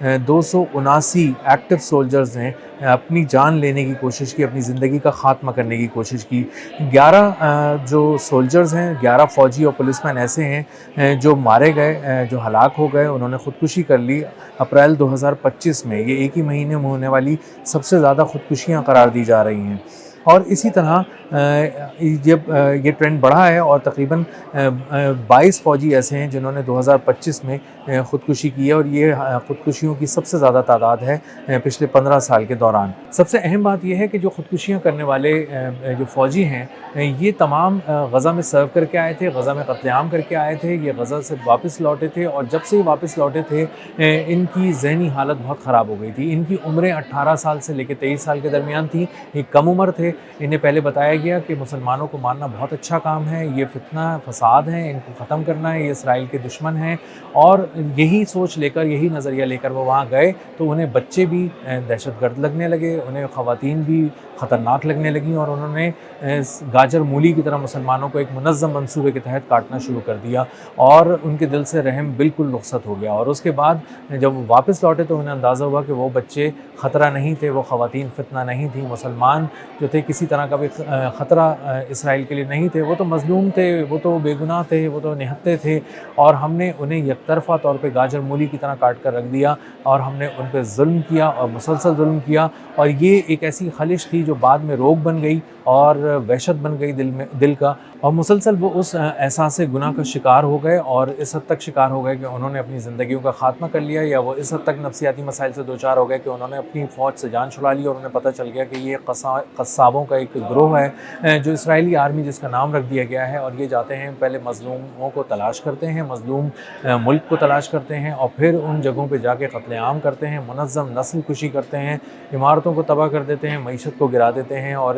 279 active soldiers نے اپنی جان لینے کی کوشش کی، اپنی زندگی کا خاتمہ کرنے کی کوشش کی۔ 11 جو سولجرز ہیں، 11 فوجی اور پولیس مین ایسے ہیں جو مارے گئے، جو ہلاک ہو گئے، انہوں نے خودکشی کر لی اپریل 2025 میں۔ یہ ایک ہی مہینے میں ہونے والی سب سے زیادہ خودکشیاں قرار دی جا رہی ہیں۔ اور اسی طرح جب یہ ٹرینڈ بڑھا ہے اور تقریباً 22 فوجی ایسے ہیں جنہوں نے 2025 میں خودکشی کی ہے، اور یہ خودکشیوں کی سب سے زیادہ تعداد ہے پچھلے 15 سال کے دوران۔ سب سے اہم بات یہ ہے کہ جو خودکشیاں کرنے والے جو فوجی ہیں، یہ تمام غزہ میں سرو کر کے آئے تھے، غزہ میں قتل عام کر کے آئے تھے، یہ غزہ سے واپس لوٹے تھے، اور جب سے یہ واپس لوٹے تھے ان کی ذہنی حالت بہت خراب ہو گئی تھی۔ ان کی عمریں 18 سال سے لے کے 23 سال کے درمیان تھیں، یہ کم عمر تھے۔ انہیں پہلے بتایا گیا کہ مسلمانوں کو مارنا بہت اچھا کام ہے، یہ فتنہ فساد ہے، ان کو ختم کرنا ہے، یہ اسرائیل کے دشمن ہیں، اور یہی سوچ لے کر، یہی نظریہ لے کر وہ وہاں گئے تو انہیں بچے بھی دہشت گرد لگنے لگے، انہیں خواتین بھی خطرناک لگنے لگیں، اور انہوں نے گاجر مولی کی طرح مسلمانوں کو ایک منظم منصوبے کے تحت کاٹنا شروع کر دیا، اور ان کے دل سے رحم بالکل رخصت ہو گیا۔ اور اس کے بعد جب وہ واپس لوٹے تو انہیں اندازہ ہوا کہ وہ بچے خطرہ نہیں تھے، وہ خواتین فتنہ نہیں تھیں، مسلمان جو تھے کسی طرح کا بھی خطرہ اسرائیل کے لیے نہیں تھے، وہ تو مظلوم تھے، وہ تو بے گناہ تھے، وہ تو نہتے تھے، اور ہم نے انہیں یک طرفہ طور پہ گاجر مولی کی طرح کاٹ کر رکھ دیا، اور ہم نے ان پہ ظلم کیا اور مسلسل ظلم کیا۔ اور یہ ایک ایسی خلش تھی جو بعد میں روگ بن گئی اور وحشت بن گئی دل کا، اور مسلسل وہ اس احساس گناہ کا شکار ہو گئے، اور اس حد تک شکار ہو گئے کہ انہوں نے اپنی زندگیوں کا خاتمہ کر لیا، یا وہ اس حد تک نفسیاتی مسائل سے دوچار ہو گئے کہ انہوں نے اپنی فوج سے جان چھڑا لی، اور انہیں پتہ چل گیا کہ یہ قصابوں کا ایک گروہ ہے جو اسرائیلی آرمی جس کا نام رکھ دیا گیا ہے، اور یہ جاتے ہیں پہلے مظلوموں کو تلاش کرتے ہیں، مظلوم ملک کو تلاش کرتے ہیں، اور پھر ان جگہوں پہ جا کے قتل عام کرتے ہیں، منظم نسل کشی کرتے ہیں، عمارتوں کو تباہ کر دیتے ہیں، معیشت کو گرا دیتے ہیں، اور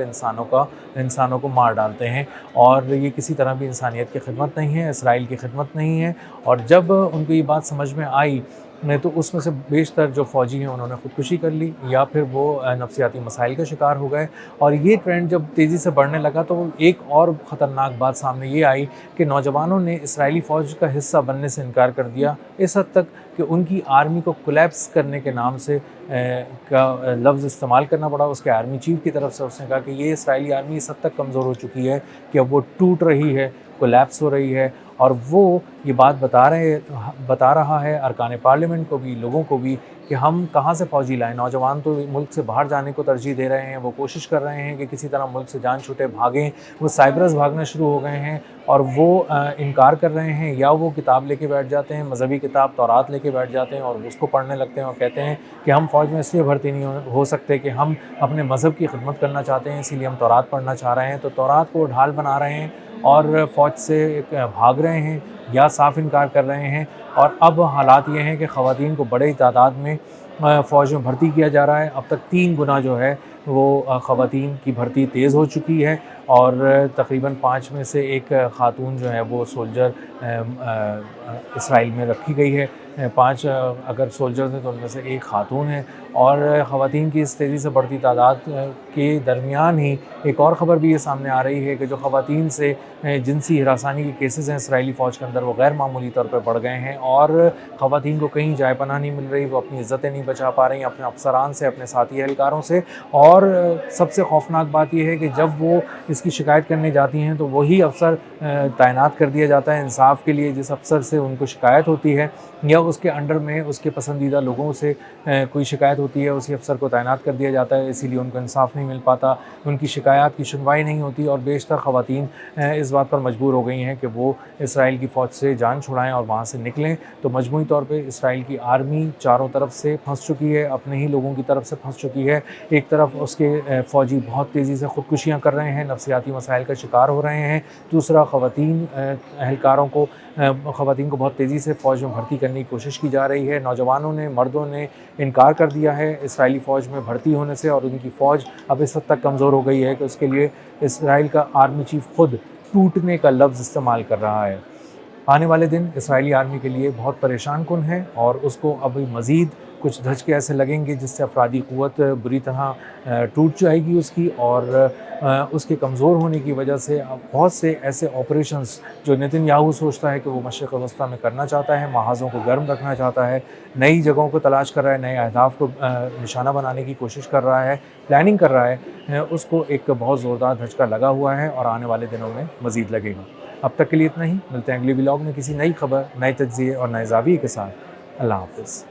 انسانوں کو مار ڈالتے ہیں، اور یہ کسی طرح بھی انسانیت کی خدمت نہیں ہے، اسرائیل کی خدمت نہیں ہے۔ اور جب ان کو یہ بات سمجھ میں آئی تو اس میں سے بیشتر جو فوجی ہیں انہوں نے خودکشی کر لی، یا پھر وہ نفسیاتی مسائل کا شکار ہو گئے۔ اور یہ ٹرینڈ جب تیزی سے بڑھنے لگا تو ایک اور خطرناک بات سامنے یہ آئی کہ نوجوانوں نے اسرائیلی فوج کا حصہ بننے سے انکار کر دیا، اس حد تک کہ ان کی آرمی کو کولیپس کرنے کے نام سے کا لفظ استعمال کرنا پڑا اس کے آرمی چیف کی طرف سے۔ اس نے کہا کہ یہ اسرائیلی آرمی اس حد تک کمزور ہو چکی ہے کہ اب وہ ٹوٹ رہی ہے، کولیپس ہو رہی ہے، اور وہ یہ بات بتا رہا ہے ارکان پارلیمنٹ کو بھی، لوگوں کو بھی، کہ ہم کہاں سے فوجی لائیں۔ نوجوان تو ملک سے باہر جانے کو ترجیح دے رہے ہیں، وہ کوشش کر رہے ہیں کہ کسی طرح ملک سے جان چھوٹے، بھاگیں، وہ سائبرس بھاگنا شروع ہو گئے ہیں، اور وہ انکار کر رہے ہیں، یا وہ کتاب لے کے بیٹھ جاتے ہیں، مذہبی کتاب تورات لے کے بیٹھ جاتے ہیں اور اس کو پڑھنے لگتے ہیں، اور کہتے ہیں کہ ہم فوج میں اس لیے بھرتی نہیں ہو سکتے کہ ہم اپنے مذہب کی خدمت کرنا چاہتے ہیں، اسی لیے ہم تورات پڑھنا چاہ رہے ہیں۔ تو تورات کو ڈھال بنا رہے ہیں اور فوج سے بھاگ رہے ہیں یا صاف انکار کر رہے ہیں۔ اور اب حالات یہ ہیں کہ خواتین کو بڑی تعداد میں فوج میں بھرتی کیا جا رہا ہے۔ اب تک 3 گنا جو ہے وہ خواتین کی بھرتی تیز ہو چکی ہے، اور تقریباً 5 میں سے 1 خاتون جو ہے وہ سولجر اسرائیل میں رکھی گئی ہے۔ 5 اگر سولجرز ہیں تو ان میں سے 1 خاتون ہے، اور خواتین کی اس تیزی سے بڑھتی تعداد کے درمیان ہی ایک اور خبر بھی یہ سامنے آ رہی ہے کہ جو خواتین سے جنسی ہراسانی کے کیسز ہیں اسرائیلی فوج کے اندر، وہ غیر معمولی طور پر بڑھ گئے ہیں، اور خواتین کو کہیں جائے پناہ نہیں مل رہی، وہ اپنی عزتیں نہیں بچا پا رہی ہیں اپنے افسران سے، اپنے ساتھی اہلکاروں سے۔ اور سب سے خوفناک بات یہ ہے کہ جب وہ اس کی شکایت کرنے جاتی ہیں تو وہی افسر تعینات کر دیا جاتا ہے انصاف کے لیے، جس افسر سے ان کو شکایت ہوتی ہے یا اس کے انڈر میں اس کے پسندیدہ لوگوں سے کوئی شکایت ہوتی ہے، اسی افسر کو تعینات کر دیا جاتا ہے، اسی لیے ان کو انصاف نہیں مل پاتا، ان کی شکایات کی سنوائی نہیں ہوتی، اور بیشتر خواتین اس بات پر مجبور ہو گئی ہیں کہ وہ اسرائیل کی فوج سے جان چھڑائیں اور وہاں سے نکلیں۔ تو مجموعی طور پہ اسرائیل کی آرمی چاروں طرف سے پھنس چکی ہے، اپنے ہی لوگوں کی طرف سے پھنس چکی ہے۔ ایک طرف اس کے فوجی بہت تیزی سے خودکشیاں کر رہے ہیں، نفسیاتی مسائل کا شکار ہو رہے ہیں، دوسرا خواتین کو بہت تیزی سے فوج میں بھرتی کرنے کی کوشش کی جا رہی ہے۔ نوجوانوں نے، مردوں نے انکار کر دیا ہے اسرائیلی فوج میں بھرتی ہونے سے، اور ان کی فوج اب اس حد تک کمزور ہو گئی ہے کہ اس کے لیے اسرائیل کا آرمی چیف خود ٹوٹنے کا لفظ استعمال کر رہا ہے۔ آنے والے دن اسرائیلی آرمی کے لیے بہت پریشان کن ہیں، اور اس کو ابھی مزید کچھ دھچکے ایسے لگیں گے جس سے افرادی قوت بری طرح ٹوٹ جائے گی اس کی، اور اس کے کمزور ہونے کی وجہ سے بہت سے ایسے آپریشنز جو نتن یاہو سوچتا ہے کہ وہ مشرق وسطیٰ میں کرنا چاہتا ہے، محاذوں کو گرم رکھنا چاہتا ہے، نئی جگہوں کو تلاش کر رہا ہے، نئے اہداف کو نشانہ بنانے کی کوشش کر رہا ہے، پلاننگ کر رہا ہے، اس کو ایک بہت زوردار دھچکا لگا ہوا ہے اور آنے والے دنوں میں مزید لگے گا۔ اب تک کے لیے اتنا ہی، ملتے ہیں اگلی ولاگ میں کسی نئی خبر، نئے تجزیے اور نئے زاویے کے ساتھ۔ اللہ حافظ۔